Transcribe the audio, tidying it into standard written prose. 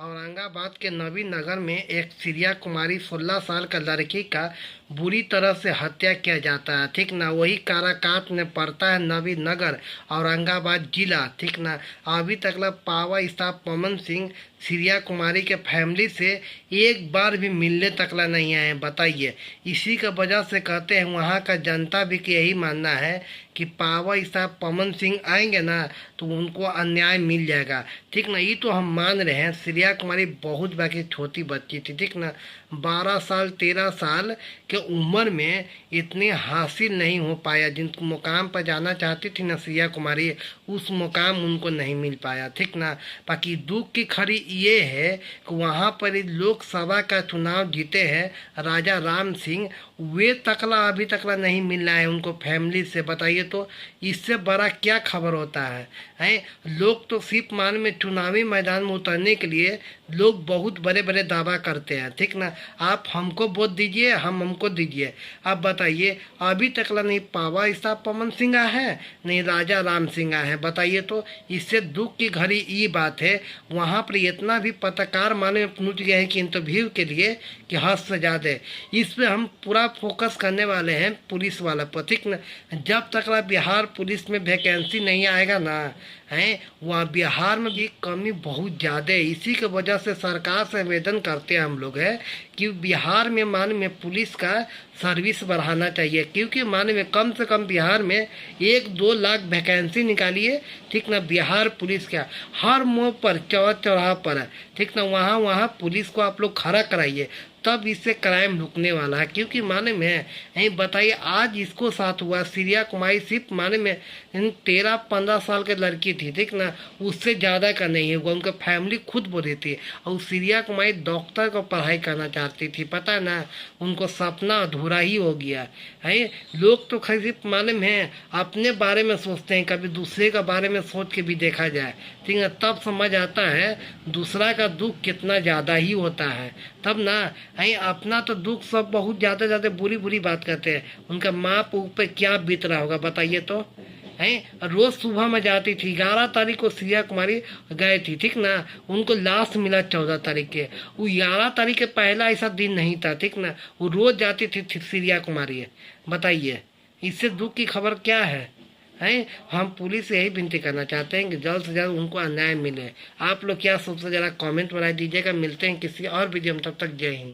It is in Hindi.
औरंगाबाद के नवीन नगर में एक सिरिया कुमारी 16 साल का लड़की का बुरी तरह से हत्या किया जाता है। ठीक ना, वही काराकाट में पड़ता है नवीन नगर, औरंगाबाद जिला। ठीक ना, अभी तक पावा स्टाफ पवन सिंह सिरिया कुमारी के फैमिली से एक बार भी मिलने तकला नहीं आए। बताइए, इसी का वजह से कहते हैं वहाँ का जनता भी कि यही मानना है कि पावा स्टाफ पवन सिंह आएंगे ना तो उनको अन्याय मिल जाएगा। ठीक ना, ये तो हम मान रहे हैं। सिरिया कुमारी बहुत बाकी छोटी बच्ची थी। ठीक ना, 12 साल 13 साल के उम्र में इतनी हासिल नहीं हो पाया। जिन मुकाम पर जाना चाहती थी ना सिरिया कुमारी, उस मुकाम उनको नहीं मिल पाया। ठीक ना, बाकी दुख की खरी ये है कि वहाँ पर लोकसभा का चुनाव जीते हैं राजा राम सिंह, वे तकला अभी तकला नहीं मिल रहा है उनको फैमिली से। बताइए तो इससे बड़ा क्या खबर होता है? लोग तो सिर्फ मान में चुनावी मैदान में उतरने के लिए लोग बहुत बड़े बड़े दावा करते हैं। ठीक ना, आप हमको वोट दीजिए, हम हमको दीजिए। अब बताइए, अभी तकला नहीं पावा स्टाफ पवन सिंह आया है, नहीं राजा राम सिंह आया है। बताइए तो इससे दुख की घड़ी ये बात है, वहाँ पर इतना भी पत्रकार माने में पहुँच गए हैं कि इंटरव्यू के लिए कि हद से ज़्यादा। इस पर हम पूरा फोकस करने वाले हैं पुलिस वाला पर। ठीक ना, जब तक बिहार पुलिस में वैकेंसी नहीं आएगा ना है, वहाँ बिहार में भी कमी बहुत ज़्यादा है। इसी की वजह से सरकार से आवेदन करते हैं हम लोग है कि बिहार में मान में पुलिस का सर्विस बढ़ाना चाहिए। क्योंकि मान में कम से कम बिहार में 1-2 लाख वैकेंसी निकालिए। ठीक ना, बिहार पुलिस का हर मोड़ पर चौराहा पर है। ठीक ना, वहाँ वहाँ पुलिस को आप लोग खड़ा कराइए, तब इससे क्राइम रुकने वाला है। क्योंकि माने में यही बताइए, आज इसको साथ हुआ सिरिया कुमारी सिर्फ माने में 13-15 साल की लड़की थी। ठीक ना, उससे ज़्यादा का नहीं हुआ। उनका फैमिली खुद बोली थी, और सिरिया कुमारी डॉक्टर को पढ़ाई करना चाहती थी। पता है ना, उनको सपना अधूरा ही हो गया है। लोग तो सिर्फ माने में अपने बारे में सोचते हैं, कभी दूसरे के बारे में सोच के भी देखा जाए। ठीक है, तब समझ आता है दूसरा का दुख कितना ज़्यादा ही होता है। तब ना अपना तो दुख सब बहुत ज़्यादा बुरी बुरी बात करते हैं, उनका माँ पे क्या बीत रहा होगा। बताइए तो रोज़ सुबह में जाती थी। 11 तारीख को सिरिया कुमारी गए थी। ठीक ना, उनको लाश मिला 14 तारीख के। वो 11 तारीख के पहला ऐसा दिन नहीं था। ठीक ना, वो रोज़ जाती थी सिरिया कुमारी। बताइए, इससे दुख की खबर क्या है? हम पुलिस से यही विनती करना चाहते हैं कि जल्द से जल्द उनको अन्याय मिले। आप लोग क्या सोचते, जरा कमेंट बनाए दीजिएगा। मिलते हैं किसी और वीडियो में, तब तक जय हिंद।